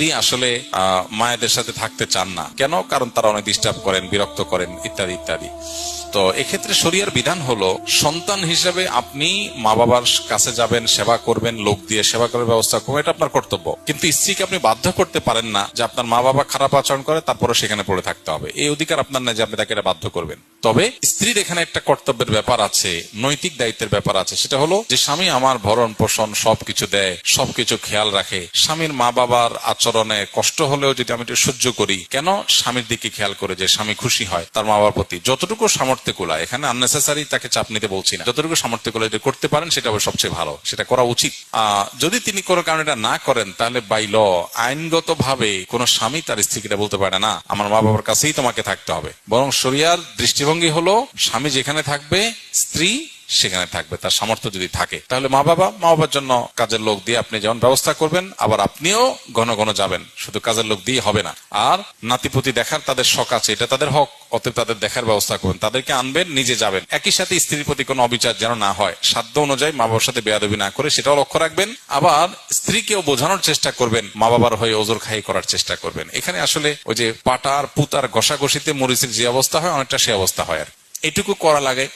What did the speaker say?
স্ত্রী আসলে মায়েদের সাথে থাকতে চান না কেন? কারণ তারা অনেক ডিস্টার্ব করেন, বিরক্ত করেন, ইত্যাদি ইত্যাদি। তো এক্ষেত্রে শরিয়ার বিধান হলো, সন্তান হিসেবে আপনি মা বাবার কাছে যাবেন, সেবা করবেন, লোক দিয়ে সেবা করার ব্যবস্থা করবেন, এটা আপনার কর্তব্য। কিন্তু স্ত্রীকে আপনি বাধ্য করতে পারেন না যে আপনার মা বাবা খারাপ আচরণ করে তারপরে সেখানে পড়ে থাকতে হবে। এই অধিকার আপনার নাই যে আপনি তাকে এটা বাধ্য করবেন। তবে স্ত্রীর এখানে একটা কর্তব্যের ব্যাপার আছে, নৈতিক দায়িত্বের ব্যাপার আছে। সেটা হলো যে স্বামী আমার ভরণ পোষণ সবকিছু দেয়, সবকিছু খেয়াল রাখে। স্বামীর মা বাবার আচরণে কষ্ট হলেও যদি আমি একটু সহ্য করি, কেন? স্বামীর দিকে খেয়াল করে যে স্বামী খুশি হয় তার মা বাবার প্রতি। যতটুকু সামর্থ্য কুলা, এখানে আননেসেসারি তাকে চাপ নিতে বলছি না, যতটুকু সামর্থ্য কুলা যদি করতে পারেন সেটা আবার সবচেয়ে ভালো, সেটা করা উচিত। যদি তিনি কোনো কারণে এটা না করেন, তাহলে বাই ল, আইনগত ভাবে কোন স্বামী তার স্ত্রীকে এটা বলতে পারে না আমার মা বাবার কাছেই তোমাকে থাকতে হবে। বরং শরিয়ার দৃষ্টিভঙ্গি হলো, স্বামী যেখানে থাকবে স্ত্রী সেখানে থাকবে, তার সামর্থ্য যদি থাকে। তাহলে মা বাবার জন্য কাজের লোক দিয়ে আপনি যেমন ব্যবস্থা করবেন, আবার আপনিও ঘন ঘন যাবেন, শুধু কাজের লোক দিয়ে হবে না। আর নাতিপুতি দেখার তাদের শখ আছে, এটা তাদের হক, অতএব তাদের দেখার ব্যবস্থা করবেন, তাদেরকে আনবেন, নিজে যাবেন। একই সাথে স্ত্রীর প্রতি কোনো অবিচার যেন না হয়, সাধ্য অনুযায়ী মা বাবার সাথে বেয়াদবি না করে সেটাও লক্ষ্য রাখবেন। আবার স্ত্রীকেও বোঝানোর চেষ্টা করবেন, মা বাবার হয়ে ওজোর খাই করার চেষ্টা করবেন। এখানে আসলে ওই যে পাটার পুতার ঘষাঘষিতে মরিচের যে অবস্থা হয়, অনেকটা সে অবস্থা হয়। আর এটুকু করা লাগে।